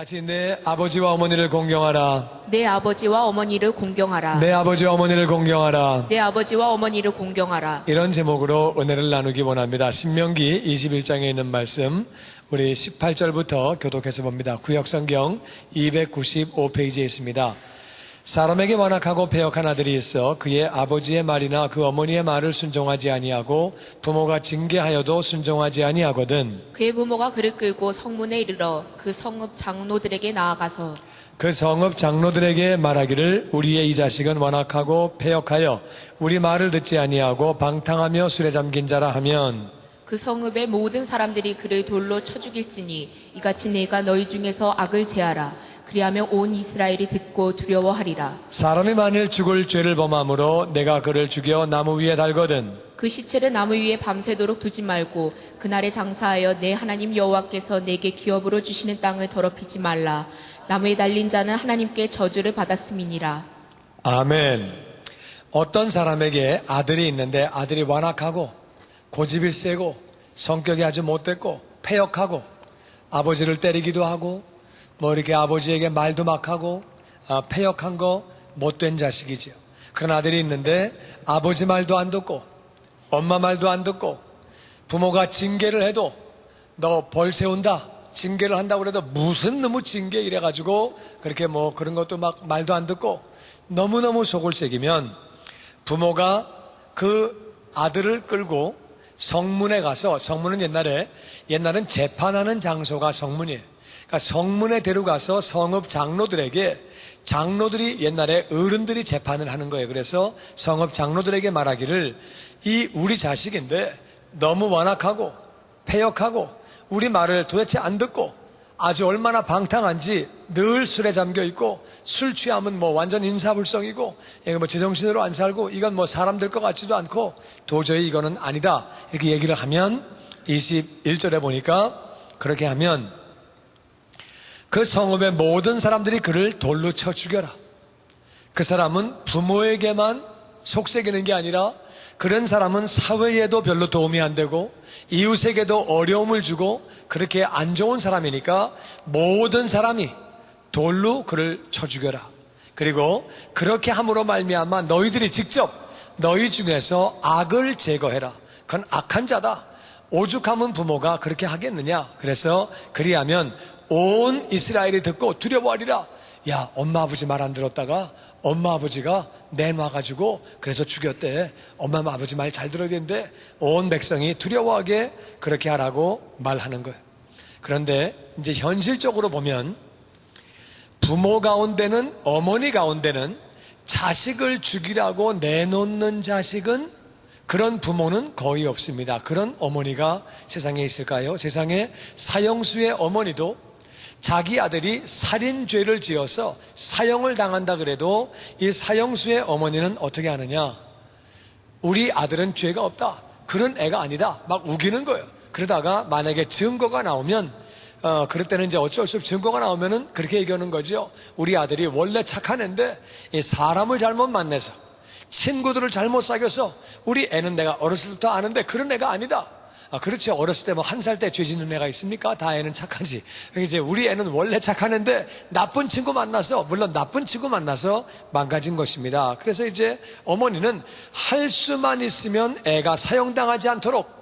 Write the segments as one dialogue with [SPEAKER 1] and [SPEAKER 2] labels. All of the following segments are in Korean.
[SPEAKER 1] 같이 내 아버지와 어머니를 공경하라.
[SPEAKER 2] 내 아버지와 어머니를 공경하라.
[SPEAKER 1] 내 아버지와 어머니를 공경하라.
[SPEAKER 2] 내 아버지와 어머니를 공경하라.
[SPEAKER 1] 이런 제목으로 은혜를 나누기 원합니다. 신명기 21장에 있는 말씀 우리 18절부터 교독해서 봅니다. 구역성경 295페이지에 있습니다. 사람에게 완악하고 패역한 아들이 있어 그의 아버지의 말이나 그 어머니의 말을 순종하지 아니하고 부모가 징계하여도 순종하지 아니하거든.
[SPEAKER 2] 그의 부모가 그를 끌고 성문에 이르러 그 성읍 장로들에게 나아가서
[SPEAKER 1] 그 성읍 장로들에게 말하기를 우리의 이 자식은 완악하고 패역하여 우리 말을 듣지 아니하고 방탕하며 술에 잠긴 자라 하면
[SPEAKER 2] 그 성읍의 모든 사람들이 그를 돌로 쳐 죽일지니 이같이 내가 너희 중에서 악을 제하라. 그리하면 온 이스라엘이 듣고 두려워하리라.
[SPEAKER 1] 사람이 만일 죽을 죄를 범함으로 내가 그를 죽여 나무 위에 달거든.
[SPEAKER 2] 그 시체를 나무 위에 밤새도록 두지 말고 그날에 장사하여 내 하나님 여호와께서 내게 기업으로 주시는 땅을 더럽히지 말라. 나무에 달린 자는 하나님께 저주를 받았음이니라.
[SPEAKER 1] 아멘. 어떤 사람에게 아들이 있는데 아들이 완악하고 고집이 세고 성격이 아주 못됐고 패역하고 아버지를 때리기도 하고 뭐 이렇게 아버지에게 말도 막 하고 패역한 거 못된 자식이죠. 그런 아들이 있는데 아버지 말도 안 듣고 엄마 말도 안 듣고 부모가 징계를 해도 너 벌 세운다 징계를 한다고 그래도 무슨 너무 징계 이래가지고 그렇게 뭐 그런 것도 막 말도 안 듣고 너무너무 속을 새기면 부모가 그 아들을 끌고 성문에 가서, 성문은 옛날엔 재판하는 장소가 성문이에요. 그러니까 성문에 데려가서 성읍 장로들에게, 장로들이 옛날에 어른들이 재판을 하는 거예요. 그래서 성읍 장로들에게 말하기를 이 우리 자식인데 너무 완악하고 패역하고 우리 말을 도대체 안 듣고 아주 얼마나 방탕한지 늘 술에 잠겨 있고 술 취하면 뭐 완전 인사불성이고 뭐 제정신으로 안 살고 이건 뭐 사람 될 것 같지도 않고 도저히 이거는 아니다 이렇게 얘기를 하면 21절에 보니까 그렇게 하면 그 성읍의 모든 사람들이 그를 돌로 쳐 죽여라. 그 사람은 부모에게만 속삭이는 게 아니라 그런 사람은 사회에도 별로 도움이 안 되고 이웃에게도 어려움을 주고 그렇게 안 좋은 사람이니까 모든 사람이 돌로 그를 쳐 죽여라. 그리고 그렇게 함으로 말미암아 너희들이 직접 너희 중에서 악을 제거해라. 그건 악한 자다. 오죽하면 부모가 그렇게 하겠느냐. 그래서 그리하면 온 이스라엘이 듣고 두려워하리라. 야, 엄마 아버지 말 안 들었다가 엄마 아버지가 내놔가지고 그래서 죽였대. 엄마 아버지 말 잘 들어야 되는데 온 백성이 두려워하게 그렇게 하라고 말하는 거예요. 그런데 이제 현실적으로 보면 부모 가운데는 어머니 가운데는 자식을 죽이라고 내놓는 자식은 그런 부모는 거의 없습니다. 그런 어머니가 세상에 있을까요? 세상에 사형수의 어머니도 자기 아들이 살인죄를 지어서 사형을 당한다 그래도 이 사형수의 어머니는 어떻게 하느냐? 우리 아들은 죄가 없다. 그런 애가 아니다. 막 우기는 거예요. 그러다가 만약에 증거가 나오면 그럴 때는 이제 어쩔 수 없이 증거가 나오면은 그렇게 얘기하는 거죠. 우리 아들이 원래 착한 애인데 이 사람을 잘못 만나서 친구들을 잘못 사귀어서 우리 애는 내가 어렸을 때부터 아는데 그런 애가 아니다. 그렇죠. 어렸을 때 뭐 1살 때 죄 짓는 애가 있습니까? 다 애는 착하지. 이제 우리 애는 원래 착한 애인데 나쁜 친구 만나서, 물론 나쁜 친구 만나서 망가진 것입니다. 그래서 이제 어머니는 할 수만 있으면 애가 사형당하지 않도록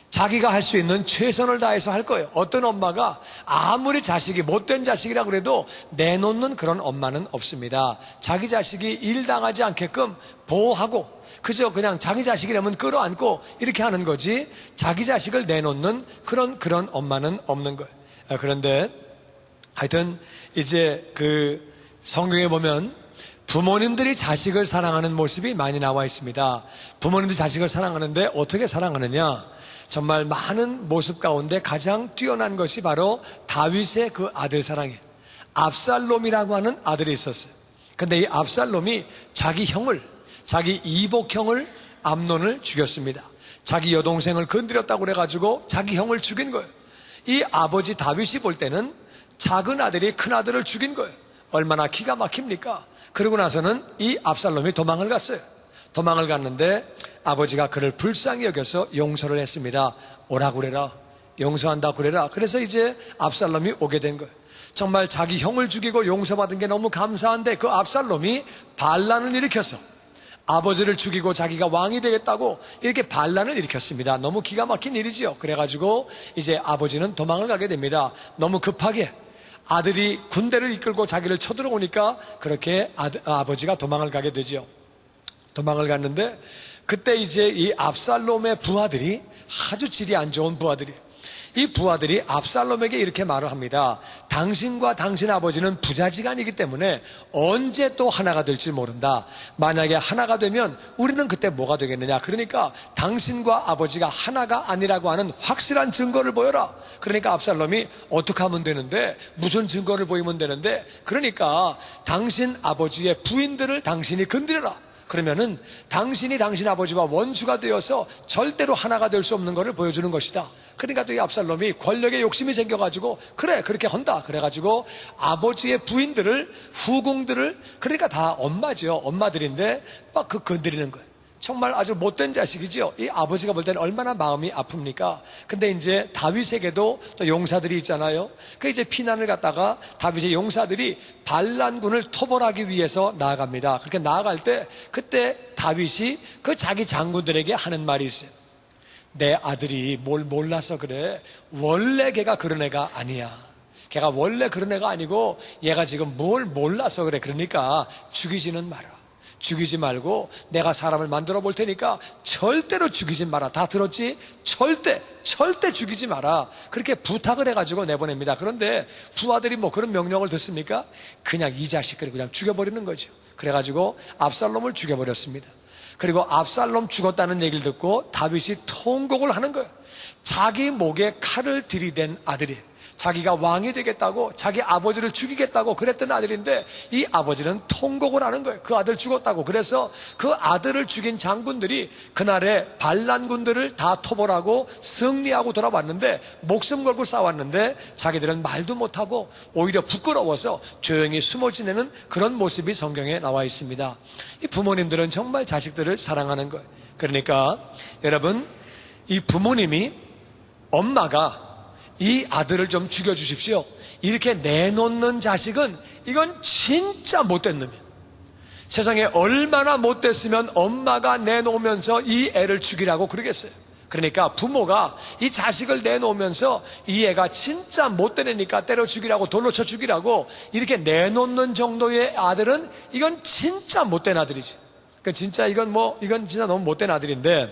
[SPEAKER 1] 자기가 할 수 있는 최선을 다해서 할 거예요. 어떤 엄마가 아무리 자식이 못된 자식이라 그래도 내놓는 그런 엄마는 없습니다. 자기 자식이 일 당하지 않게끔 보호하고 그저 그냥 자기 자식이라면 끌어안고 이렇게 하는 거지 자기 자식을 내놓는 그런 엄마는 없는 거예요. 그런데 하여튼 이제 그 성경에 보면 부모님들이 자식을 사랑하는 모습이 많이 나와 있습니다. 부모님들이 자식을 사랑하는데 어떻게 사랑하느냐? 정말 많은 모습 가운데 가장 뛰어난 것이 바로 다윗의 그 아들 사랑이에요. 압살롬이라고 하는 아들이 있었어요. 근데 이 압살롬이 자기 형을, 자기 이복형을 암논을 죽였습니다. 자기 여동생을 건드렸다고 그래가지고 자기 형을 죽인 거예요. 이 아버지 다윗이 볼 때는 작은 아들이 큰 아들을 죽인 거예요. 얼마나 기가 막힙니까? 그러고 나서는 이 압살롬이 도망을 갔어요. 도망을 갔는데 아버지가 그를 불쌍히 여겨서 용서를 했습니다. 오라 그래라, 용서한다 그래라. 그래서 이제 압살롬이 오게 된 거예요. 정말 자기 형을 죽이고 용서받은 게 너무 감사한데 그 압살롬이 반란을 일으켰어. 아버지를 죽이고 자기가 왕이 되겠다고 이렇게 반란을 일으켰습니다. 너무 기가 막힌 일이지요. 그래가지고 이제 아버지는 도망을 가게 됩니다. 너무 급하게 아들이 군대를 이끌고 자기를 쳐들어오니까 그렇게 아버지가 도망을 가게 되지요. 도망을 갔는데 그때 이제 이 압살롬의 부하들이 아주 질이 안 좋은 부하들이, 이 부하들이 압살롬에게 이렇게 말을 합니다. 당신과 당신 아버지는 부자지간이기 때문에 언제 또 하나가 될지 모른다. 만약에 하나가 되면 우리는 그때 뭐가 되겠느냐. 그러니까 당신과 아버지가 하나가 아니라고 하는 확실한 증거를 보여라. 그러니까 압살롬이 어떻게 하면 되는데, 무슨 증거를 보이면 되는데, 그러니까 당신 아버지의 부인들을 당신이 건드려라. 그러면은 당신이 당신 아버지와 원수가 되어서 절대로 하나가 될 수 없는 것을 보여주는 것이다. 그러니까 또 이 압살롬이 권력에 욕심이 생겨가지고 그래 그렇게 한다. 그래가지고 아버지의 부인들을, 후궁들을, 그러니까 다 엄마죠. 엄마들인데 막 그 건드리는 거예요. 정말 아주 못된 자식이죠. 이 아버지가 볼 때는 얼마나 마음이 아픕니까? 근데 이제 다윗에게도 또 용사들이 있잖아요. 그 이제 피난을 갔다가 다윗의 용사들이 반란군을 토벌하기 위해서 나아갑니다. 그렇게 나아갈 때 그때 다윗이 그 자기 장군들에게 하는 말이 있어요. 내 아들이 뭘 몰라서 그래. 원래 걔가 그런 애가 아니야. 걔가 원래 그런 애가 아니고 얘가 지금 뭘 몰라서 그래. 그러니까 죽이지는 마라. 죽이지 말고 내가 사람을 만들어 볼 테니까 절대로 죽이지 마라. 다 들었지? 절대 죽이지 마라. 그렇게 부탁을 해가지고 내보냅니다. 그런데 부하들이 뭐 그런 명령을 듣습니까? 그냥 이 자식을 그냥 죽여버리는 거죠. 그래가지고 압살롬을 죽여버렸습니다. 그리고 압살롬 죽었다는 얘기를 듣고 다윗이 통곡을 하는 거예요. 자기 목에 칼을 들이댄 아들이, 자기가 왕이 되겠다고, 자기 아버지를 죽이겠다고 그랬던 아들인데 이 아버지는 통곡을 하는 거예요. 그 아들 죽었다고. 그래서 그 아들을 죽인 장군들이 그날에 반란군들을 다 토벌하고 승리하고 돌아왔는데, 목숨 걸고 싸웠는데 자기들은 말도 못하고 오히려 부끄러워서 조용히 숨어 지내는 그런 모습이 성경에 나와 있습니다. 이 부모님들은 정말 자식들을 사랑하는 거예요. 그러니까 여러분, 이 부모님이, 엄마가 이 아들을 좀 죽여주십시오 이렇게 내놓는 자식은 이건 진짜 못된 놈이에요. 세상에 얼마나 못됐으면 엄마가 내놓으면서 이 애를 죽이라고 그러겠어요. 그러니까 부모가 이 자식을 내놓으면서 이 애가 진짜 못된 애니까 때려 죽이라고, 돌로 쳐 죽이라고 이렇게 내놓는 정도의 아들은 이건 진짜 못된 아들이지. 그러니까 진짜 이건 진짜 너무 못된 아들인데,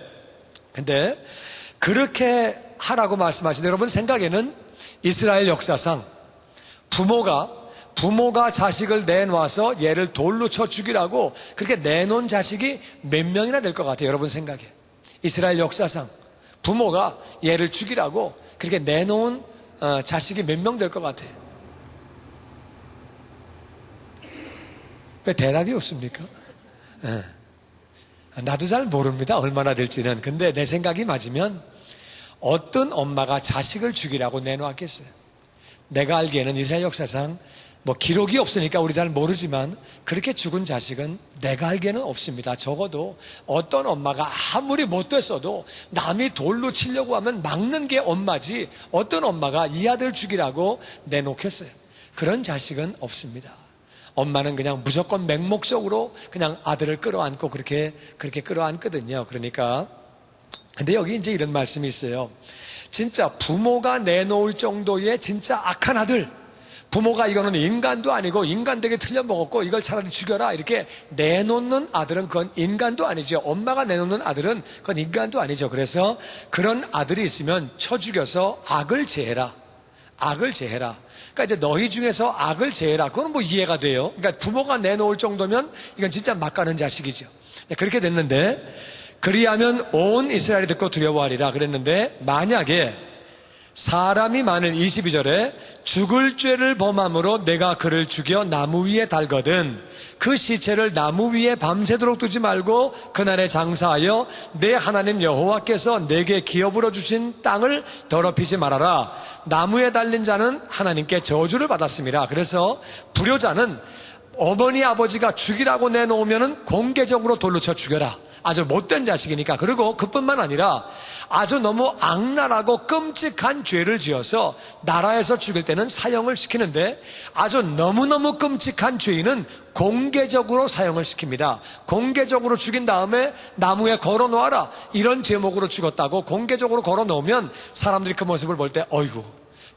[SPEAKER 1] 근데 그렇게 하라고 말씀하시는데, 여러분 생각에는 이스라엘 역사상 부모가 자식을 내놔서 얘를 돌로 쳐 죽이라고 그렇게 내놓은 자식이 몇 명이나 될 것 같아요? 여러분 생각에 이스라엘 역사상 부모가 얘를 죽이라고 그렇게 내놓은 자식이 몇 명 될 것 같아요? 왜 대답이 없습니까? 나도 잘 모릅니다, 얼마나 될지는. 근데 내 생각이 맞으면 어떤 엄마가 자식을 죽이라고 내놓았겠어요? 내가 알기에는 이스라엘 역사상 뭐 기록이 없으니까 우리 잘 모르지만 그렇게 죽은 자식은 내가 알기에는 없습니다. 적어도 어떤 엄마가 아무리 못됐어도 남이 돌로 치려고 하면 막는 게 엄마지, 어떤 엄마가 이 아들 죽이라고 내놓겠어요? 그런 자식은 없습니다. 엄마는 그냥 무조건 맹목적으로 그냥 아들을 끌어안고 그렇게 끌어안거든요. 그러니까 근데 여기 이제 이런 말씀이 있어요. 진짜 부모가 내놓을 정도의 진짜 악한 아들, 부모가 이거는 인간도 아니고 인간 되게 틀려먹었고 이걸 차라리 죽여라 이렇게 내놓는 아들은 그건 인간도 아니죠. 엄마가 내놓는 아들은 그건 인간도 아니죠. 그래서 그런 아들이 있으면 쳐 죽여서 악을 제해라. 악을 제해라. 그러니까 이제 너희 중에서 악을 제해라. 그건 뭐 이해가 돼요. 그러니까 부모가 내놓을 정도면 이건 진짜 막 가는 자식이죠. 그렇게 됐는데, 그리하면 온 이스라엘이 듣고 두려워하리라 그랬는데, 만약에 사람이 만일 22절에 죽을 죄를 범함으로 내가 그를 죽여 나무 위에 달거든 그 시체를 나무 위에 밤새도록 두지 말고 그날에 장사하여 내 하나님 여호와께서 내게 기업으로 주신 땅을 더럽히지 말아라. 나무에 달린 자는 하나님께 저주를 받았습니다. 그래서 불효자는 어머니 아버지가 죽이라고 내놓으면 공개적으로 돌로 쳐 죽여라. 아주 못된 자식이니까. 그리고 그뿐만 아니라 아주 너무 악랄하고 끔찍한 죄를 지어서 나라에서 죽일 때는 사형을 시키는데, 아주 너무너무 끔찍한 죄인은 공개적으로 사형을 시킵니다. 공개적으로 죽인 다음에 나무에 걸어 놓아라, 이런 제목으로 죽었다고 공개적으로 걸어 놓으면 사람들이 그 모습을 볼 때 어이구,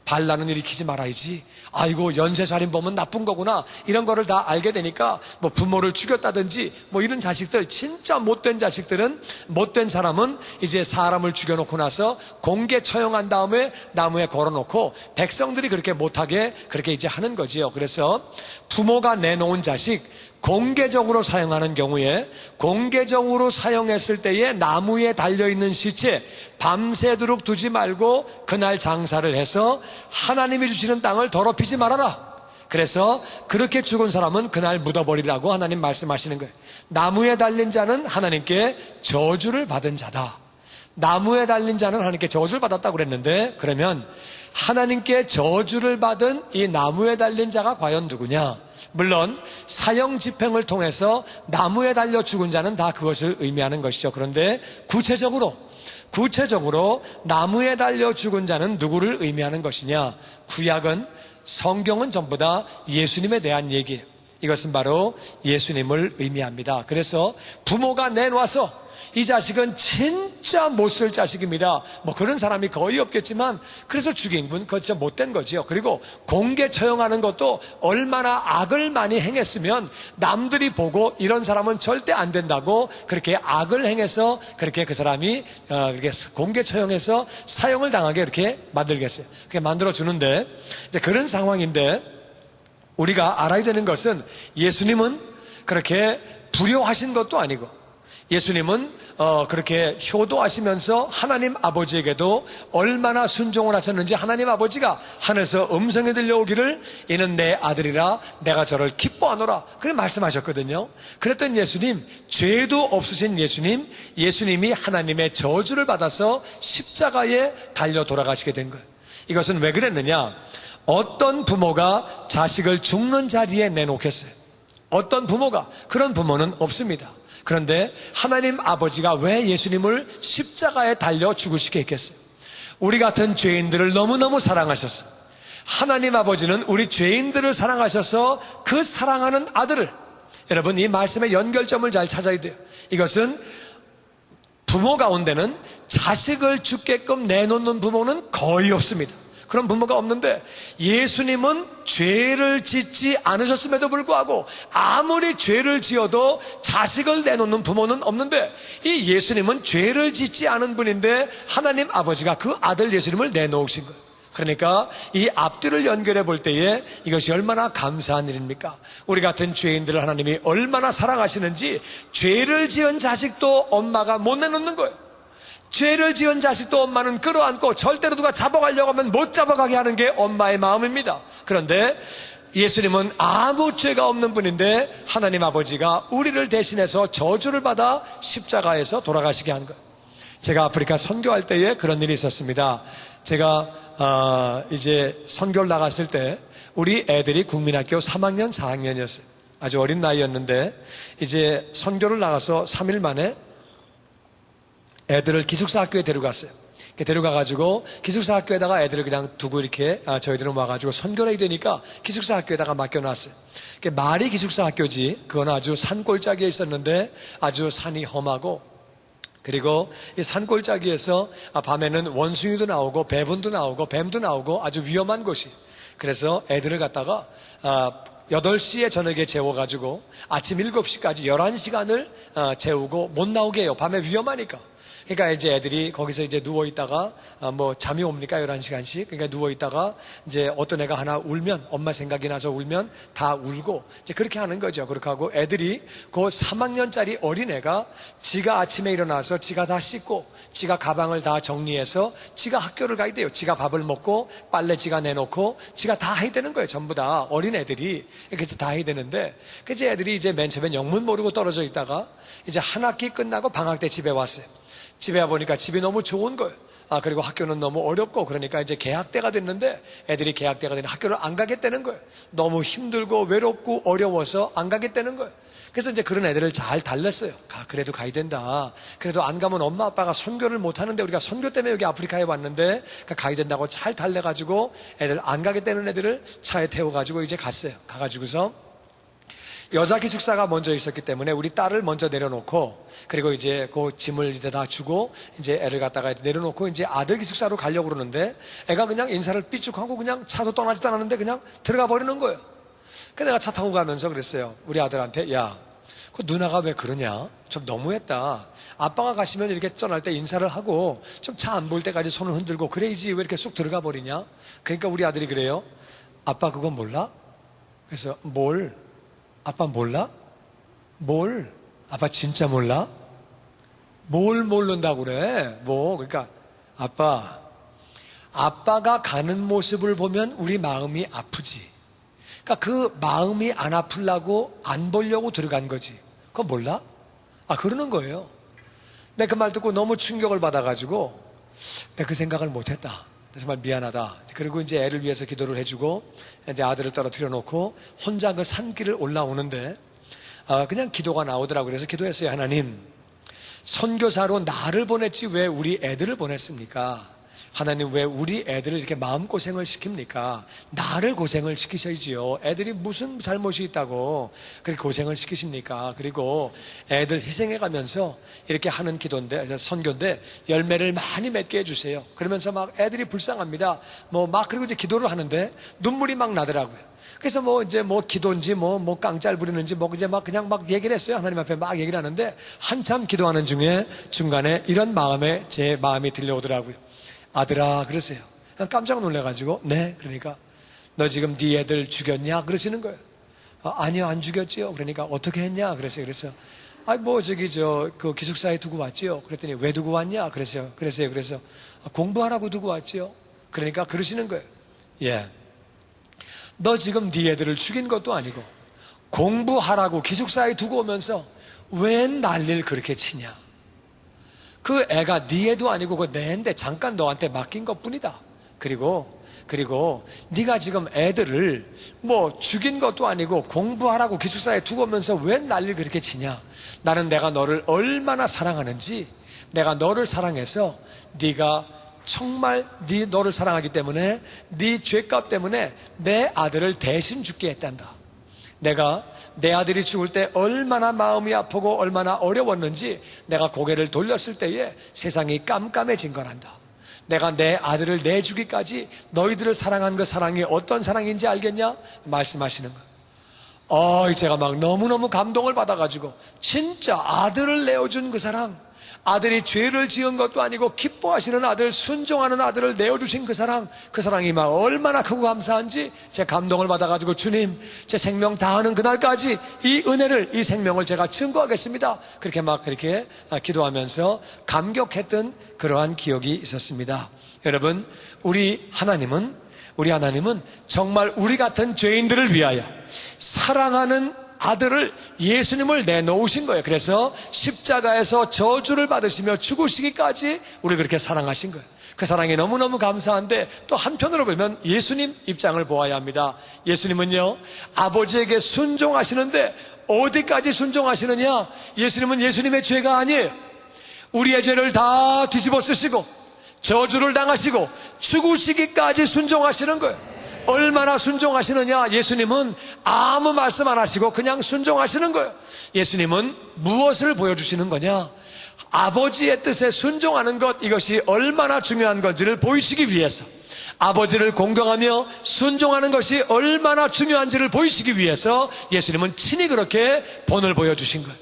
[SPEAKER 1] 반란은 일으키지 말아야지, 아이고 연쇄살인범은 나쁜 거구나, 이런 거를 다 알게 되니까 뭐 부모를 죽였다든지 뭐 이런 자식들, 진짜 못된 자식들은, 못된 사람은 이제 사람을 죽여놓고 나서 공개 처형한 다음에 나무에 걸어놓고 백성들이 그렇게 못하게 그렇게 이제 하는 거지요. 그래서 부모가 내놓은 자식 공개적으로 사용하는 경우에, 공개적으로 사용했을 때에 나무에 달려있는 시체 밤새도록 두지 말고 그날 장사를 해서 하나님이 주시는 땅을 더럽히지 말아라. 그래서 그렇게 죽은 사람은 그날 묻어버리라고 하나님 말씀하시는 거예요. 나무에 달린 자는 하나님께 저주를 받은 자다. 나무에 달린 자는 하나님께 저주를 받았다고 그랬는데, 그러면 하나님께 저주를 받은 이 나무에 달린 자가 과연 누구냐? 물론 사형 집행을 통해서 나무에 달려 죽은 자는 다 그것을 의미하는 것이죠. 그런데 구체적으로 나무에 달려 죽은 자는 누구를 의미하는 것이냐? 구약은, 성경은 전부 다 예수님에 대한 얘기예요. 이것은 바로 예수님을 의미합니다. 그래서 부모가 내놔서 이 자식은 진짜 못쓸 자식입니다, 뭐 그런 사람이 거의 없겠지만, 그래서 죽인 분, 그거 진짜 못된 거지요. 그리고 공개 처형하는 것도 얼마나 악을 많이 행했으면 남들이 보고 이런 사람은 절대 안 된다고 그렇게 악을 행해서 그렇게 그 사람이 그렇게 공개 처형해서 사형을 당하게 이렇게 만들겠어요. 그렇게 만들어 주는데, 이제 그런 상황인데, 우리가 알아야 되는 것은 예수님은 그렇게 불효하신 것도 아니고, 예수님은 그렇게 효도하시면서 하나님 아버지에게도 얼마나 순종을 하셨는지, 하나님 아버지가 하늘에서 음성이 들려오기를 이는 내 아들이라 내가 저를 기뻐하노라, 그렇게 말씀하셨거든요. 그랬던 예수님, 죄도 없으신 예수님, 예수님이 하나님의 저주를 받아서 십자가에 달려 돌아가시게 된 거예요. 이것은 왜 그랬느냐? 어떤 부모가 자식을 죽는 자리에 내놓겠어요? 어떤 부모가? 그런 부모는 없습니다. 그런데 하나님 아버지가 왜 예수님을 십자가에 달려 죽으시게 했겠어요? 우리 같은 죄인들을 너무너무 사랑하셨어요. 하나님 아버지는 우리 죄인들을 사랑하셔서 그 사랑하는 아들을, 여러분 이 말씀의 연결점을 잘 찾아야 돼요. 이것은 부모 가운데는 자식을 죽게끔 내놓는 부모는 거의 없습니다. 그런 부모가 없는데, 예수님은 죄를 짓지 않으셨음에도 불구하고 아무리 죄를 지어도 자식을 내놓는 부모는 없는데, 이 예수님은 죄를 짓지 않은 분인데 하나님 아버지가 그 아들 예수님을 내놓으신 거예요. 그러니까 이 앞뒤를 연결해 볼 때에 이것이 얼마나 감사한 일입니까? 우리 같은 죄인들을 하나님이 얼마나 사랑하시는지, 죄를 지은 자식도 엄마가 못 내놓는 거예요. 죄를 지은 자식도 엄마는 끌어안고 절대로 누가 잡아가려고 하면 못 잡아가게 하는 게 엄마의 마음입니다. 그런데 예수님은 아무 죄가 없는 분인데 하나님 아버지가 우리를 대신해서 저주를 받아 십자가에서 돌아가시게 한 거예요. 제가 아프리카 선교할 때에 그런 일이 있었습니다. 제가 이제 선교를 나갔을 때 우리 애들이 국민학교 3학년 4학년이었어요. 아주 어린 나이였는데, 이제 선교를 나가서 3일 만에 애들을 기숙사 학교에 데려갔어요. 데려가가지고 기숙사 학교에다가 애들을 그냥 두고 이렇게 저희들은 와가지고 선교를 해야 되니까 기숙사 학교에다가 맡겨놨어요. 말이 기숙사 학교지, 그건 아주 산골짜기에 있었는데 아주 산이 험하고, 그리고 이 산골짜기에서 밤에는 원숭이도 나오고 배분도 나오고 뱀도 나오고 아주 위험한 곳이. 그래서 애들을 갖다가 8시에 저녁에 재워가지고 아침 7시까지 11시간을 재우고 못 나오게 해요. 밤에 위험하니까. 그러니까 이제 애들이 거기서 이제 누워있다가 뭐 잠이 옵니까? 11시간씩. 그러니까 누워있다가 이제 어떤 애가 하나 울면, 엄마 생각이 나서 울면 다 울고 이제 그렇게 하는 거죠. 그렇게 하고 애들이 그 3학년짜리 어린애가 지가 아침에 일어나서 지가 다 씻고 지가 가방을 다 정리해서 지가 학교를 가야 돼요. 지가 밥을 먹고 빨래 지가 내놓고 지가 다 해야 되는 거예요. 전부 다 어린애들이 그래서 다 해야 되는데, 그래서 애들이 이제 맨 처음엔 영문 모르고 떨어져 있다가 이제 한 학기 끝나고 방학 때 집에 왔어요. 집에 와보니까 집이 너무 좋은 거예요. 그리고 학교는 너무 어렵고, 그러니까 이제 개학때가 됐는데 애들이 개학때가 되는 학교를 안 가겠다는 거예요. 너무 힘들고 외롭고 어려워서 안 가겠다는 거예요. 그래서 이제 그런 애들을 잘 달랬어요. 그래도 가야 된다. 그래도 안 가면 엄마 아빠가 선교를 못 하는데 우리가 선교 때문에 여기 아프리카에 왔는데 가야 된다고 잘 달래가지고 애들 안 가겠다는 애들을 차에 태워가지고 이제 갔어요. 가가지고서 여자 기숙사가 먼저 있었기 때문에 우리 딸을 먼저 내려놓고 그리고 이제 그 짐을 이제 다 주고 이제 애를 갖다가 내려놓고 이제 아들 기숙사로 가려고 그러는데 애가 그냥 인사를 삐죽하고 그냥 차도 떠나지도 않았는데 그냥 들어가 버리는 거예요. 그 내가 차 타고 가면서 그랬어요. 우리 아들한테 야, 그 누나가 왜 그러냐? 좀 너무했다. 아빠가 가시면 이렇게 떠날 때 인사를 하고 좀 차 안 보일 때까지 손을 흔들고 그래야지 왜 이렇게 쑥 들어가 버리냐? 그러니까 우리 아들이 그래요. 아빠 그거 몰라? 그래서 뭘? 아빠 몰라? 뭘? 아빠 진짜 몰라? 뭘 모른다고 그래? 뭐 그러니까 아빠가 가는 모습을 보면 우리 마음이 아프지. 그러니까 그 마음이 안 아프려고 안 보려고 들어간 거지. 그거 몰라? 그러는 거예요. 내가 그 말 듣고 너무 충격을 받아가지고 내가 그 생각을 못했다. 정말 미안하다. 그리고 이제 애를 위해서 기도를 해주고 이제 아들을 떨어뜨려 놓고 혼자 그 산길을 올라오는데 그냥 기도가 나오더라고요. 그래서 기도했어요. 하나님, 선교사로 나를 보냈지 왜 우리 애들을 보냈습니까? 하나님 왜 우리 애들을 이렇게 마음고생을 시킵니까? 나를 고생을 시키셔야지요. 애들이 무슨 잘못이 있다고 그렇게 고생을 시키십니까? 그리고 애들 희생해 가면서 이렇게 하는 기도인데, 선교인데 열매를 많이 맺게 해주세요. 그러면서 막 애들이 불쌍합니다. 그리고 이제 기도를 하는데 눈물이 막 나더라고요. 그래서 이제 기도인지 깡짤 부리는지 그냥 막 얘기를 했어요. 하나님 앞에 막 얘기를 하는데 한참 기도하는 중에 중간에 이런 제 마음이 들려오더라고요. 아들아, 그러세요. 깜짝 놀래가지고, 네. 그러니까, 너 지금 네 애들 죽였냐? 그러시는 거예요. 아니요, 안 죽였지요. 그러니까, 어떻게 했냐? 그랬어요. 그래서, 그 기숙사에 두고 왔지요. 그랬더니, 왜 두고 왔냐? 그래서, 공부하라고 두고 왔지요. 그러니까, 그러시는 거예요. 예. 너 지금 네 애들을 죽인 것도 아니고, 공부하라고 기숙사에 두고 오면서, 왜 난리를 그렇게 치냐? 그 애가 네 애도 아니고 그 내 애인데 잠깐 너한테 맡긴 것뿐이다. 그리고 네가 지금 애들을 죽인 것도 아니고 공부하라고 기숙사에 두고 오면서 왜 난리를 그렇게 치냐? 나는 내가 너를 얼마나 사랑하는지, 내가 너를 사랑해서 네가 정말 너를 사랑하기 때문에 네 죄값 때문에 내 아들을 대신 죽게 했단다. 내가 내 아들이 죽을 때 얼마나 마음이 아프고 얼마나 어려웠는지 내가 고개를 돌렸을 때에 세상이 깜깜해진 거란다. 내가 내 아들을 내주기까지 너희들을 사랑한 그 사랑이 어떤 사랑인지 알겠냐? 말씀하시는 거예요. 제가 막 너무너무 감동을 받아가지고 진짜 아들을 내어준 그 사랑, 아들이 죄를 지은 것도 아니고 기뻐하시는 아들, 순종하는 아들을 내어주신 그 사랑이 막 얼마나 크고 감사한지 제 감동을 받아가지고 주님, 제 생명 다하는 그날까지 이 은혜를, 이 생명을 제가 증거하겠습니다. 그렇게 기도하면서 감격했던 그러한 기억이 있었습니다. 여러분, 우리 하나님은 정말 우리 같은 죄인들을 위하여 사랑하는 아들을, 예수님을 내놓으신 거예요. 그래서 십자가에서 저주를 받으시며 죽으시기까지 우리를 그렇게 사랑하신 거예요. 그 사랑이 너무너무 감사한데 또 한편으로 보면 예수님 입장을 보아야 합니다. 예수님은요, 아버지에게 순종하시는데 어디까지 순종하시느냐? 예수님은 예수님의 죄가 아니에요. 우리의 죄를 다 뒤집어 쓰시고 저주를 당하시고 죽으시기까지 순종하시는 거예요. 얼마나 순종하시느냐? 예수님은 아무 말씀 안 하시고 그냥 순종하시는 거예요. 예수님은 무엇을 보여주시는 거냐? 아버지의 뜻에 순종하는 것, 이것이 얼마나 중요한 건지를 보이시기 위해서, 아버지를 공경하며 순종하는 것이 얼마나 중요한지를 보이시기 위해서 예수님은 친히 그렇게 본을 보여주신 거예요.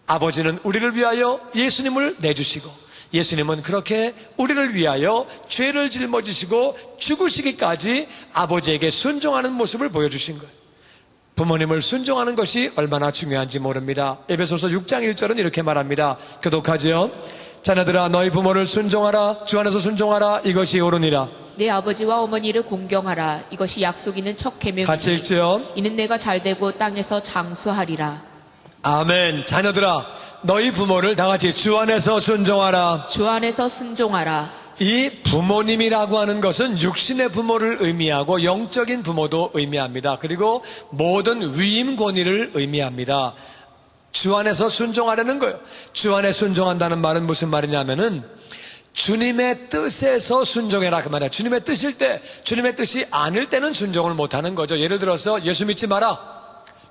[SPEAKER 1] 아버지는 우리를 위하여 예수님을 내주시고, 예수님은 그렇게 우리를 위하여 죄를 짊어지시고 죽으시기까지 아버지에게 순종하는 모습을 보여주신 거예요. 부모님을 순종하는 것이 얼마나 중요한지 모릅니다. 에베소서 6장 1절은 이렇게 말합니다. 교독하지요. 자녀들아, 너희 부모를 순종하라. 주 안에서 순종하라. 이것이 옳으니라.
[SPEAKER 2] 내 아버지와 어머니를 공경하라. 이것이 약속 있는 첫 계명이니
[SPEAKER 1] 같이 읽지요.
[SPEAKER 2] 이는 내가 잘되고 땅에서 장수하리라.
[SPEAKER 1] 아멘. 자녀들아, 너희 부모를 다 같이 주 안에서 순종하라.
[SPEAKER 2] 주 안에서 순종하라.
[SPEAKER 1] 이 부모님이라고 하는 것은 육신의 부모를 의미하고 영적인 부모도 의미합니다. 그리고 모든 위임 권위를 의미합니다. 주 안에서 순종하려는 거예요. 주 안에 순종한다는 말은 무슨 말이냐면은 주님의 뜻에서 순종해라 그 말이야. 주님의 뜻일 때, 주님의 뜻이 아닐 때는 순종을 못하는 거죠. 예를 들어서 예수 믿지 마라,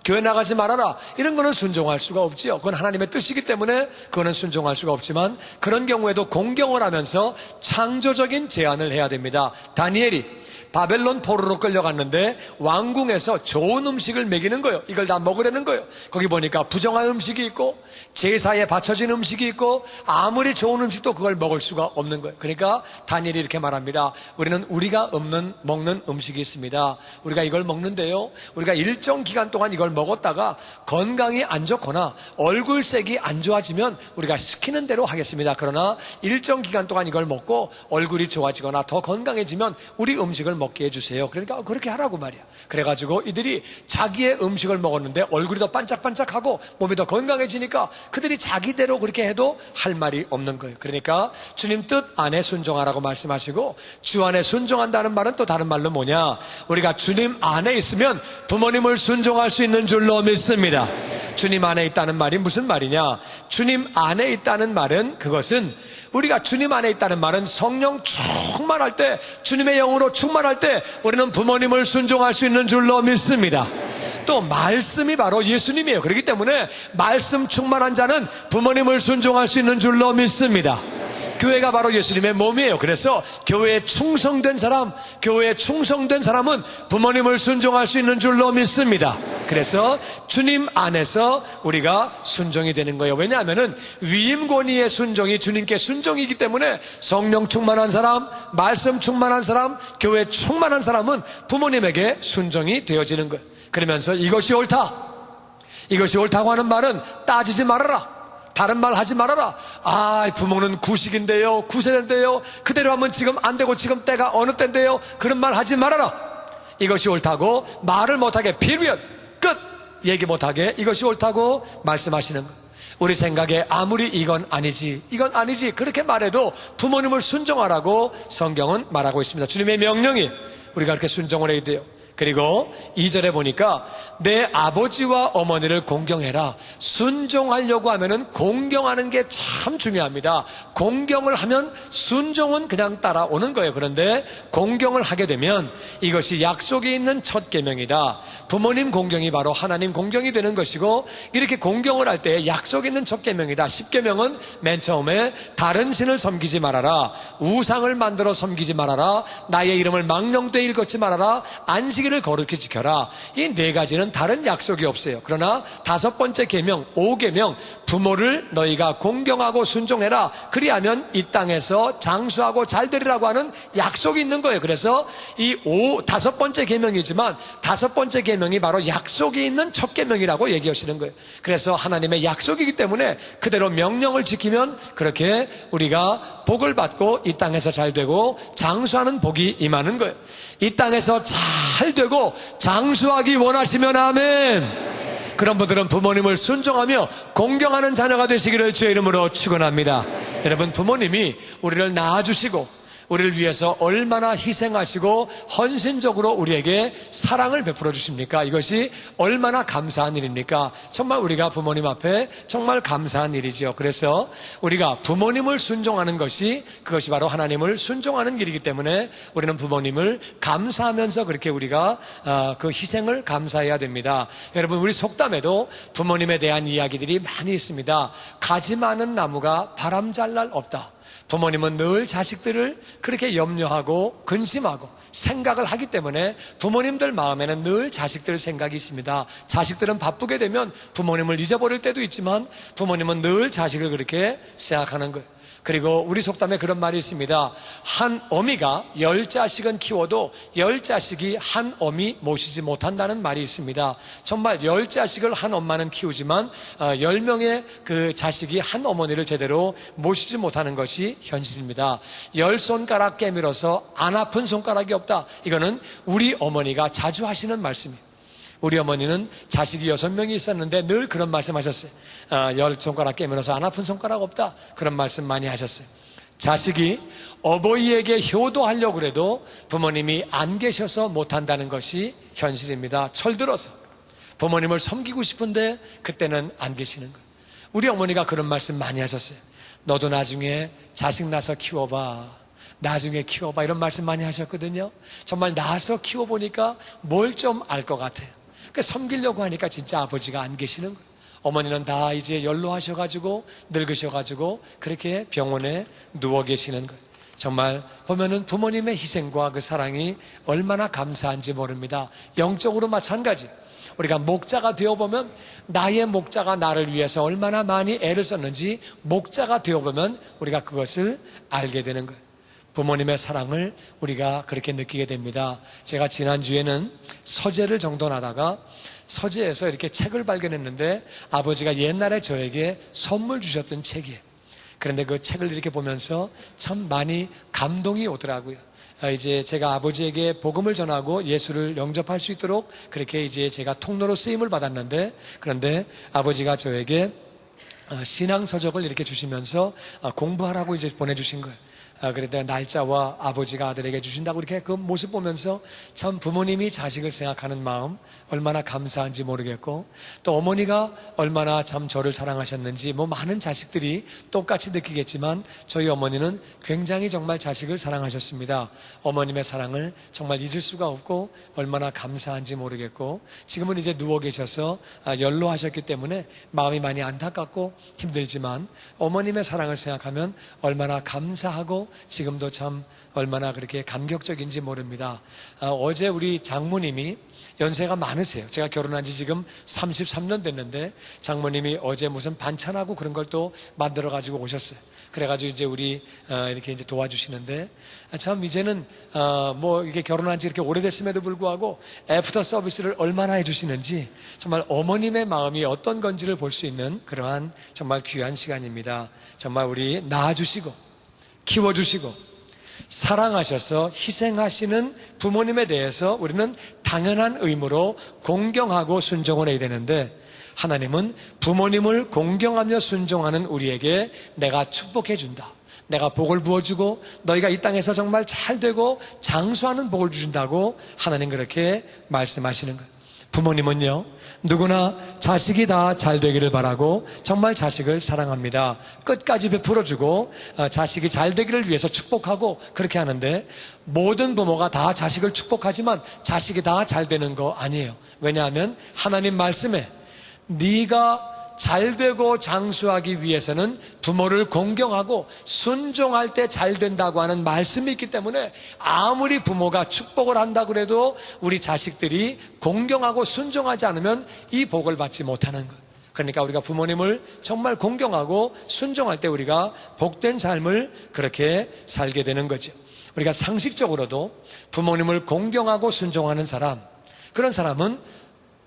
[SPEAKER 1] 교회 나가지 말아라, 이런 거는 순종할 수가 없지요. 그건 하나님의 뜻이기 때문에 그거는 순종할 수가 없지만, 그런 경우에도 공경을 하면서 창조적인 제안을 해야 됩니다. 다니엘이 바벨론 포로로 끌려갔는데 왕궁에서 좋은 음식을 먹이는 거예요. 이걸 다 먹으려는 거예요. 거기 보니까 부정한 음식이 있고 제사에 바쳐진 음식이 있고 아무리 좋은 음식도 그걸 먹을 수가 없는 거예요. 그러니까 다니엘이 이렇게 말합니다. 우리는 우리가 먹는 음식이 있습니다. 우리가 이걸 먹는데요, 우리가 일정 기간 동안 이걸 먹었다가 건강이 안 좋거나 얼굴색이 안 좋아지면 우리가 시키는 대로 하겠습니다. 그러나 일정 기간 동안 이걸 먹고 얼굴이 좋아지거나 더 건강해지면 우리 음식을 먹게 해주세요. 그러니까 그렇게 하라고 말이야. 그래가지고 이들이 자기의 음식을 먹었는데 얼굴이 더 반짝반짝하고 몸이 더 건강해지니까 그들이 자기대로 그렇게 해도 할 말이 없는 거예요. 그러니까 주님 뜻 안에 순종하라고 말씀하시고, 주 안에 순종한다는 말은 또 다른 말로 뭐냐, 우리가 주님 안에 있으면 부모님을 순종할 수 있는 줄로 믿습니다. 주님 안에 있다는 말이 무슨 말이냐, 주님 안에 있다는 말은, 그것은 우리가 주님 안에 있다는 말은 성령 충만할 때, 주님의 영으로 충만할 때 우리는 부모님을 순종할 수 있는 줄로 믿습니다. 또 말씀이 바로 예수님이에요. 그렇기 때문에 말씀 충만한 자는 부모님을 순종할 수 있는 줄로 믿습니다. 교회가 바로 예수님의 몸이에요. 그래서 교회에 충성된 사람은 부모님을 순종할 수 있는 줄로 믿습니다. 그래서 주님 안에서 우리가 순종이 되는 거예요. 왜냐하면 위임 권위의 순종이 주님께 순종이기 때문에 성령 충만한 사람, 말씀 충만한 사람, 교회 충만한 사람은 부모님에게 순종이 되어지는 거예요. 그러면서 이것이 옳다고 하는 말은 따지지 말아라, 다른 말 하지 말아라. 부모는 구식인데요, 구세대인데요, 그대로 하면 지금 안 되고 지금 때가 어느 때인데요, 그런 말 하지 말아라. 이것이 옳다고 말을 못하게, period, 끝, 얘기 못하게 이것이 옳다고 말씀하시는 것. 우리 생각에 아무리 이건 아니지 그렇게 말해도 부모님을 순종하라고 성경은 말하고 있습니다. 주님의 명령이 우리가 그렇게 순종을 해야 돼요. 그리고 2절에 보니까 내 아버지와 어머니를 공경해라. 순종하려고 하면은 공경하는 게 참 중요합니다. 공경을 하면 순종은 그냥 따라오는 거예요. 그런데 공경을 하게 되면 이것이 약속이 있는 첫 계명이다. 부모님 공경이 바로 하나님 공경이 되는 것이고, 이렇게 공경을 할 때 약속이 있는 첫 계명이다. 10계명은 맨 처음에 다른 신을 섬기지 말아라, 우상을 만들어 섬기지 말아라, 나의 이름을 망령되이 일컫지 말아라, 안식일을 거룩히 지켜라. 이 네 가지는 다른 약속이 없어요. 그러나 5번째 계명, 5계명, 부모를 너희가 공경하고 순종해라, 그리하면 이 땅에서 장수하고 잘 되리라고 하는 약속이 있는 거예요. 그래서 이 5번째 계명이지만 5번째 계명이 바로 약속이 있는 첫 계명이라고 얘기하시는 거예요. 그래서 하나님의 약속이기 때문에 그대로 명령을 지키면 그렇게 우리가 복을 받고 이 땅에서 잘 되고 장수하는 복이 임하는 거예요. 이 땅에서 잘 되고 장수하기 원하시면 아멘. 그런 분들은 부모님을 순종하며 공경하는 자녀가 되시기를 주의 이름으로 축원합니다. 여러분, 부모님이 우리를 낳아주시고 우리를 위해서 얼마나 희생하시고 헌신적으로 우리에게 사랑을 베풀어 주십니까? 이것이 얼마나 감사한 일입니까? 정말 우리가 부모님 앞에 정말 감사한 일이죠. 그래서 우리가 부모님을 순종하는 것이, 그것이 바로 하나님을 순종하는 길이기 때문에 우리는 부모님을 감사하면서 그렇게 우리가 그 희생을 감사해야 됩니다. 여러분, 우리 속담에도 부모님에 대한 이야기들이 많이 있습니다. 가지 많은 나무가 바람 잘 날 없다. 부모님은 늘 자식들을 그렇게 염려하고 근심하고 생각을 하기 때문에 부모님들 마음에는 늘 자식들 생각이 있습니다. 자식들은 바쁘게 되면 부모님을 잊어버릴 때도 있지만 부모님은 늘 자식을 그렇게 생각하는 거예요. 그리고 우리 속담에 그런 말이 있습니다. 한 어미가 10자식은 키워도 10자식이 한 어미 모시지 못한다는 말이 있습니다. 정말 10자식을 한 엄마는 키우지만 10명의 그 자식이 한 어머니를 제대로 모시지 못하는 것이 현실입니다. 10손가락 깨밀어서 안 아픈 손가락이 없다. 이거는 우리 어머니가 자주 하시는 말씀이에요. 우리 어머니는 자식이 6명이 있었는데 늘 그런 말씀 하셨어요. 10손가락 깨물어서 안 아픈 손가락 없다. 그런 말씀 많이 하셨어요. 자식이 어버이에게 효도하려고 해도 부모님이 안 계셔서 못한다는 것이 현실입니다. 철들어서 부모님을 섬기고 싶은데 그때는 안 계시는 거예요. 우리 어머니가 그런 말씀 많이 하셨어요. 너도 나중에 자식 낳아서 키워봐. 나중에 키워봐. 이런 말씀 많이 하셨거든요. 정말 낳아서 키워보니까 뭘 좀 알 것 같아요. 그러니까 섬기려고 하니까 진짜 아버지가 안 계시는 거예요. 어머니는 다 이제 연로하셔가지고 늙으셔가지고 그렇게 병원에 누워 계시는 거예요. 정말 보면은 부모님의 희생과 그 사랑이 얼마나 감사한지 모릅니다. 영적으로 마찬가지. 우리가 목자가 되어보면 나의 목자가 나를 위해서 얼마나 많이 애를 썼는지 목자가 되어보면 우리가 그것을 알게 되는 거예요. 부모님의 사랑을 우리가 그렇게 느끼게 됩니다. 제가 지난주에는 서재를 정돈하다가 서재에서 이렇게 책을 발견했는데 아버지가 옛날에 저에게 선물 주셨던 책이에요. 그런데 그 책을 이렇게 보면서 참 많이 감동이 오더라고요. 이제 제가 아버지에게 복음을 전하고 예수를 영접할 수 있도록 그렇게 이제 제가 통로로 쓰임을 받았는데, 그런데 아버지가 저에게 신앙서적을 이렇게 주시면서 공부하라고 이제 보내주신 거예요. 그런데 날짜와 아버지가 아들에게 주신다고 이렇게 그 모습 보면서 참 부모님이 자식을 생각하는 마음 얼마나 감사한지 모르겠고, 또 어머니가 얼마나 참 저를 사랑하셨는지 뭐 많은 자식들이 똑같이 느끼겠지만 저희 어머니는 굉장히 정말 자식을 사랑하셨습니다. 어머님의 사랑을 정말 잊을 수가 없고 얼마나 감사한지 모르겠고, 지금은 이제 누워 계셔서 연로하셨기 때문에 마음이 많이 안타깝고 힘들지만 어머님의 사랑을 생각하면 얼마나 감사하고 지금도 참 얼마나 그렇게 감격적인지 모릅니다. 어제 우리 장모님이 연세가 많으세요. 제가 결혼한 지 지금 33년 됐는데 장모님이 어제 무슨 반찬하고 그런 걸 또 만들어 가지고 오셨어요. 그래가지고 이제 우리 이렇게 이제 도와주시는데, 참 이제는 뭐 이게 결혼한 지 이렇게 오래됐음에도 불구하고 애프터 서비스를 얼마나 해주시는지 정말 어머님의 마음이 어떤 건지를 볼 수 있는 그러한 정말 귀한 시간입니다. 정말 우리 낳아주시고 키워주시고 사랑하셔서 희생하시는 부모님에 대해서 우리는 당연한 의무로 공경하고 순종을 해야 되는데, 하나님은 부모님을 공경하며 순종하는 우리에게 내가 축복해 준다, 내가 복을 부어주고 너희가 이 땅에서 정말 잘되고 장수하는 복을 주신다고 하나님 그렇게 말씀하시는 거예요. 부모님은요, 누구나 자식이 다 잘되기를 바라고 정말 자식을 사랑합니다. 끝까지 베풀어주고 자식이 잘되기를 위해서 축복하고 그렇게 하는데, 모든 부모가 다 자식을 축복하지만 자식이 다 잘되는 거 아니에요. 왜냐하면 하나님 말씀에 네가 잘되고 장수하기 위해서는 부모를 공경하고 순종할 때 잘된다고 하는 말씀이 있기 때문에 아무리 부모가 축복을 한다고 해도 우리 자식들이 공경하고 순종하지 않으면 이 복을 받지 못하는 거예요. 그러니까 우리가 부모님을 정말 공경하고 순종할 때 우리가 복된 삶을 그렇게 살게 되는 거죠. 우리가 상식적으로도 부모님을 공경하고 순종하는 사람, 그런 사람은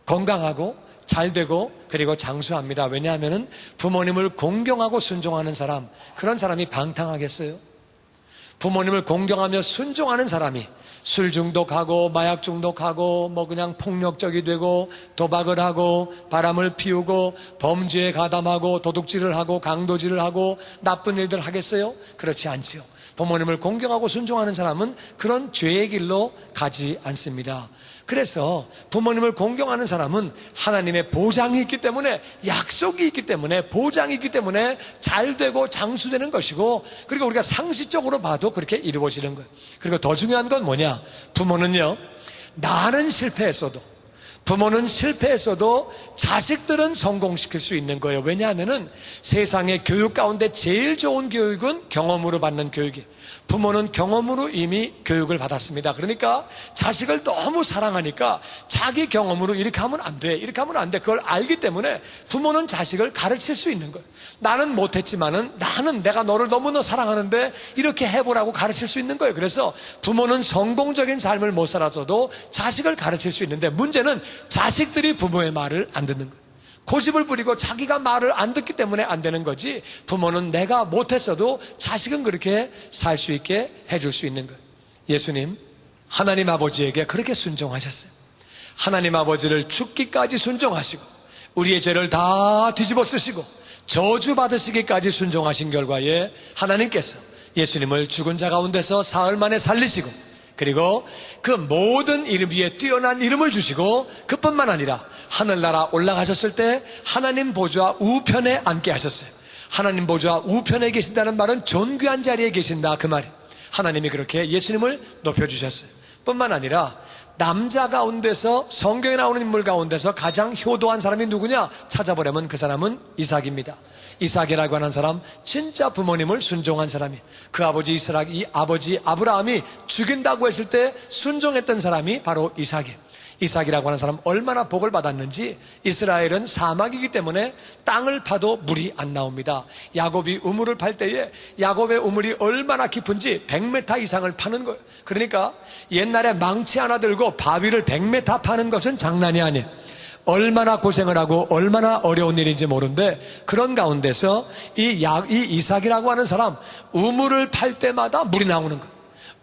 [SPEAKER 1] 건강하고 잘되고 그리고 장수합니다. 왜냐하면 부모님을 공경하고 순종하는 사람, 그런 사람이 방탕하겠어요? 부모님을 공경하며 순종하는 사람이 술 중독하고 마약 중독하고 뭐 그냥 폭력적이 되고 도박을 하고 바람을 피우고 범죄에 가담하고 도둑질을 하고 강도질을 하고 나쁜 일들 하겠어요? 그렇지 않지요. 부모님을 공경하고 순종하는 사람은 그런 죄의 길로 가지 않습니다. 그래서 부모님을 공경하는 사람은 하나님의 보장이 있기 때문에, 약속이 있기 때문에, 보장이 있기 때문에 잘되고 장수되는 것이고, 그리고 우리가 상식적으로 봐도 그렇게 이루어지는 거예요. 그리고 더 중요한 건 뭐냐? 부모는요, 나는 실패했어도, 부모는 실패했어도 자식들은 성공시킬 수 있는 거예요. 왜냐하면 세상의 교육 가운데 제일 좋은 교육은 경험으로 받는 교육이에요. 부모는 경험으로 이미 교육을 받았습니다. 그러니까 자식을 너무 사랑하니까 자기 경험으로 이렇게 하면 안 돼, 이렇게 하면 안 돼, 그걸 알기 때문에 부모는 자식을 가르칠 수 있는 거예요. 나는 못했지만은 나는 내가 너를 너무나 사랑하는데 이렇게 해보라고 가르칠 수 있는 거예요. 그래서 부모는 성공적인 삶을 못 살았어도 자식을 가르칠 수 있는데, 문제는 자식들이 부모의 말을 안 듣는 거예요. 고집을 부리고 자기가 말을 안 듣기 때문에 안 되는 거지, 부모는 내가 못했어도 자식은 그렇게 살 수 있게 해줄 수 있는 거예요. 예수님 하나님 아버지에게 그렇게 순종하셨어요. 하나님 아버지를 죽기까지 순종하시고 우리의 죄를 다 뒤집어 쓰시고 저주 받으시기까지 순종하신 결과에 하나님께서 예수님을 죽은 자 가운데서 사흘 만에 살리시고 그리고 그 모든 이름 위에 뛰어난 이름을 주시고 그뿐만 아니라 하늘나라 올라가셨을 때 하나님 보좌 우편에 앉게 하셨어요. 하나님 보좌 우편에 계신다는 말은 존귀한 자리에 계신다, 그 말이에요. 하나님이 그렇게 예수님을 높여주셨어요. 뿐만 아니라 남자 가운데서, 성경에 나오는 인물 가운데서 가장 효도한 사람이 누구냐 찾아보려면 그 사람은 이삭입니다. 이삭이라고 하는 사람, 진짜 부모님을 순종한 사람이, 그 아버지 이 아버지 아브라함이 죽인다고 했을 때 순종했던 사람이 바로 이삭이에요. 이삭이라고 하는 사람 얼마나 복을 받았는지, 이스라엘은 사막이기 때문에 땅을 파도 물이 안 나옵니다. 야곱이 우물을 팔 때에 야곱의 우물이 얼마나 깊은지 100m 이상을 파는 거예요. 그러니까 옛날에 망치 하나 들고 바위를 100m 파는 것은 장난이 아니에요. 얼마나 고생을 하고 얼마나 어려운 일인지 모르는데, 그런 가운데서 이 이삭이라고 하는 사람 우물을 팔 때마다 물이 나오는 거예요.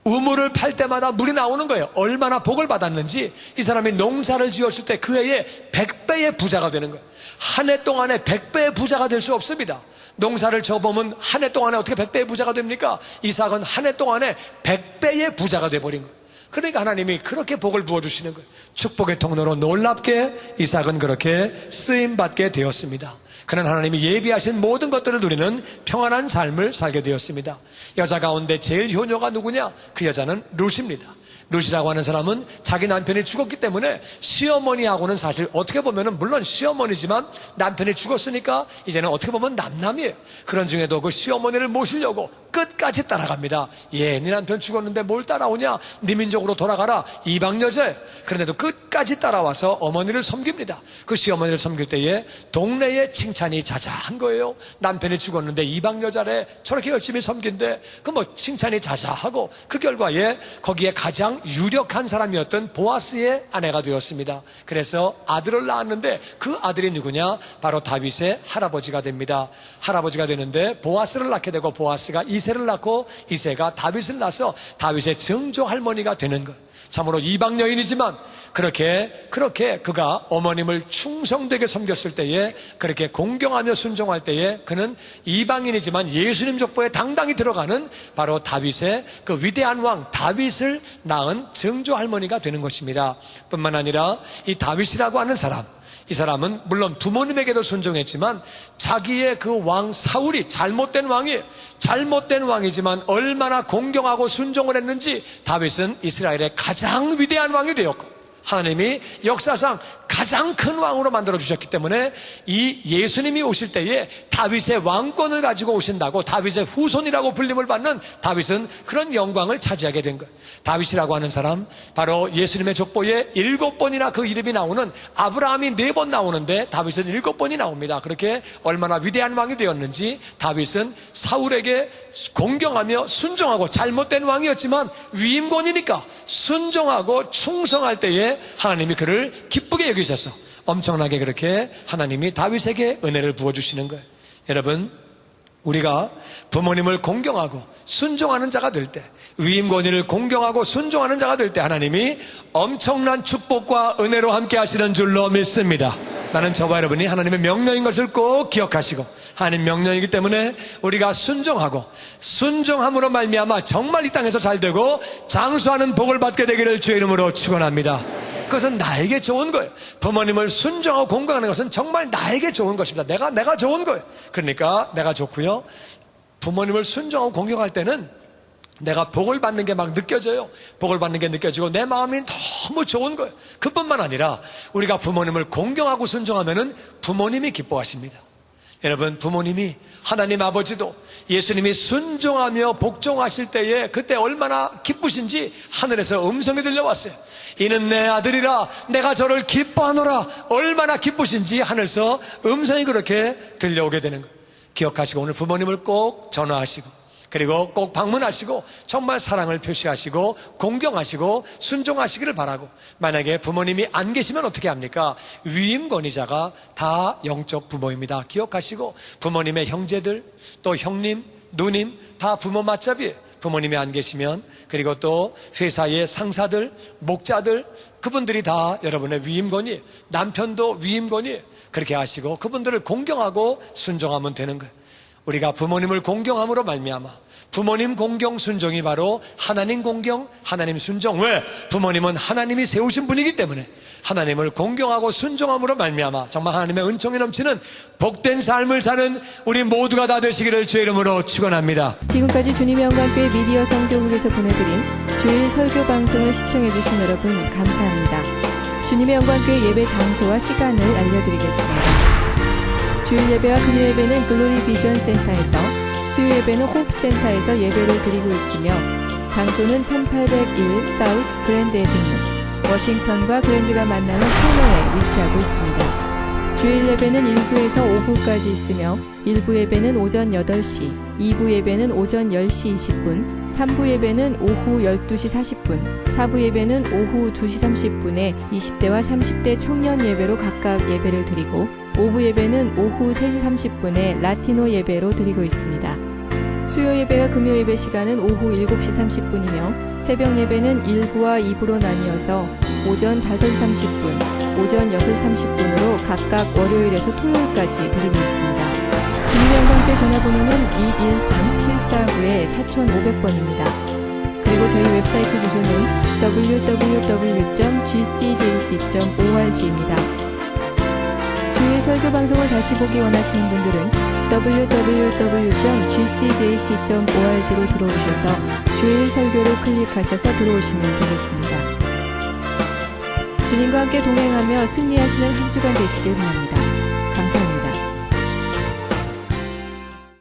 [SPEAKER 1] 우물을 팔 때마다 물이 나오는 거예요. 얼마나 복을 받았는지, 이 사람이 농사를 지었을 때 그 해에 100배의 부자가 되는 거예요. 한 해 동안에 100배의 부자가 될 수 없습니다. 농사를 져보면 한 해 동안에 어떻게 100배의 부자가 됩니까? 이삭은 한 해 동안에 100배의 부자가 돼버린 거예요. 그러니까 하나님이 그렇게 복을 부어주시는 거예요. 축복의 통로로 놀랍게 이삭은 그렇게 쓰임받게 되었습니다. 그는 하나님이 예비하신 모든 것들을 누리는 평안한 삶을 살게 되었습니다. 여자 가운데 제일 효녀가 누구냐? 그 여자는 룻입니다. 룻이라고 하는 사람은 자기 남편이 죽었기 때문에 시어머니하고는 사실 어떻게 보면, 물론 시어머니지만 남편이 죽었으니까 이제는 어떻게 보면 남남이에요. 그런 중에도 그 시어머니를 모시려고 끝까지 따라갑니다. 네 남편 죽었는데 뭘 따라오냐? 네 민족으로 돌아가라. 이방 여자예요. 그런데도 끝까지 따라와서 어머니를 섬깁니다. 그 시어머니를 섬길 때에 동네에 칭찬이 자자한 거예요. 남편이 죽었는데 이방 여자래, 저렇게 열심히 섬긴데 그 뭐 칭찬이 자자하고, 그 결과에 거기에 가장 유력한 사람이었던 보아스의 아내가 되었습니다. 그래서 아들을 낳았는데 그 아들이 누구냐? 바로 다윗의 할아버지가 됩니다. 할아버지가 되는데 보아스를 낳게 되고, 보아스가 이새를 낳고, 이새가 다윗을 낳아서 다윗의 증조 할머니가 되는 것. 참으로 이방 여인이지만 그렇게 그가 어머님을 충성되게 섬겼을 때에, 그렇게 공경하며 순종할 때에, 그는 이방인이지만 예수님 족보에 당당히 들어가는 바로 다윗의 그 위대한 왕 다윗을 낳은 증조 할머니가 되는 것입니다. 뿐만 아니라 이 다윗이라고 하는 사람, 이 사람은 물론 부모님에게도 순종했지만 자기의 그 왕 사울이 잘못된 왕이에요. 잘못된 왕이지만 얼마나 공경하고 순종을 했는지 다윗은 이스라엘의 가장 위대한 왕이 되었고, 하나님이 역사상 가장 큰 왕으로 만들어 주셨기 때문에 이 예수님이 오실 때에 다윗의 왕권을 가지고 오신다고, 다윗의 후손이라고 불림을 받는 다윗은 그런 영광을 차지하게 된 거예요. 다윗이라고 하는 사람, 바로 예수님의 족보에 7번이나 그 이름이 나오는, 아브라함이 4번 나오는데 다윗은 7번이 나옵니다. 그렇게 얼마나 위대한 왕이 되었는지, 다윗은 사울에게 공경하며 순종하고, 잘못된 왕이었지만 위임권이니까 순종하고 충성할 때에 하나님이 그를 기쁘게 여기셔서 엄청나게 그렇게 하나님이 다윗에게 은혜를 부어주시는 거예요. 여러분, 우리가 부모님을 공경하고 순종하는 자가 될 때, 위임 권위를 공경하고 순종하는 자가 될 때 하나님이 엄청난 축복과 은혜로 함께 하시는 줄로 믿습니다. 나는 저와 여러분이 하나님의 명령인 것을 꼭 기억하시고, 하나님 명령이기 때문에 우리가 순종하고, 순종함으로 말미암아 정말 이 땅에서 잘되고 장수하는 복을 받게 되기를 주의 이름으로 축원합니다. 그것은 나에게 좋은 거예요. 부모님을 순종하고 공경하는 것은 정말 나에게 좋은 것입니다. 내가 좋은 거예요. 그러니까 내가 좋고요, 부모님을 순종하고 공경할 때는 내가 복을 받는 게 막 느껴져요. 복을 받는 게 느껴지고 내 마음이 너무 좋은 거예요. 그뿐만 아니라 우리가 부모님을 공경하고 순종하면은 부모님이 기뻐하십니다. 여러분, 부모님이, 하나님 아버지도 예수님이 순종하며 복종하실 때에 그때 얼마나 기쁘신지 하늘에서 음성이 들려왔어요. 이는 내 아들이라, 내가 저를 기뻐하노라. 얼마나 기쁘신지 하늘에서 음성이 그렇게 들려오게 되는 거예요. 기억하시고 오늘 부모님을 꼭 전화하시고, 그리고 꼭 방문하시고 정말 사랑을 표시하시고 공경하시고 순종하시기를 바라고, 만약에 부모님이 안 계시면 어떻게 합니까? 위임 권위자가 다 영적 부모입니다. 기억하시고, 부모님의 형제들, 또 형님, 누님 다 부모 맞잡이에요. 부모님이 안 계시면, 그리고 또 회사의 상사들, 목자들, 그분들이 다 여러분의 위임 권위예요. 남편도 위임 권위예요. 그렇게 하시고 그분들을 공경하고 순종하면 되는 거예요. 우리가 부모님을 공경함으로 말미암아 부모님 공경 순종이 바로 하나님 공경, 하나님 순종. 왜? 부모님은 하나님이 세우신 분이기 때문에 하나님을 공경하고 순종함으로 말미암아 정말 하나님의 은총이 넘치는 복된 삶을 사는 우리 모두가 다 되시기를 주의 이름으로 축원합니다.
[SPEAKER 3] 지금까지 주님의 영광교회 미디어 성교국에서 보내드린 주일 설교 방송을 시청해주신 여러분 감사합니다. 주님의 영광교회 예배 장소와 시간을 알려드리겠습니다. 주일 예배와 금요 예배는 글로리 비전 센터에서, 수요 예배는 호프센터에서 예배를 드리고 있으며 장소는 1801 사우스 그랜드 애비뉴, 워싱턴과 그랜드가 만나는 코너에 위치하고 있습니다. 주일 예배는 1부에서 5부까지 있으며 1부 예배는 오전 8시, 2부 예배는 오전 10시 20분, 3부 예배는 오후 12시 40분, 4부 예배는 오후 2시 30분에 20대와 30대 청년 예배로 각각 예배를 드리고 5부 예배는 오후 3시 30분에 라티노 예배로 드리고 있습니다. 수요 예배와 금요 예배 시간은 오후 7시 30분이며 새벽 예배는 1부와 2부로 나뉘어서 오전 5시 30분, 오전 6시 30분으로 각각 월요일에서 토요일까지 드리고 있습니다. 주님의 영광교회 전화번호는 213-749-4500번입니다. 그리고 저희 웹사이트 주소는 www.gcjc.org입니다. 주일 설교 방송을 다시 보기 원하시는 분들은 www.gcjc.org로 들어오셔서 주일 설교를 클릭하셔서 들어오시면 되겠습니다. 주님과 함께 동행하며 승리하시는 한 주간 되시길 바랍니다.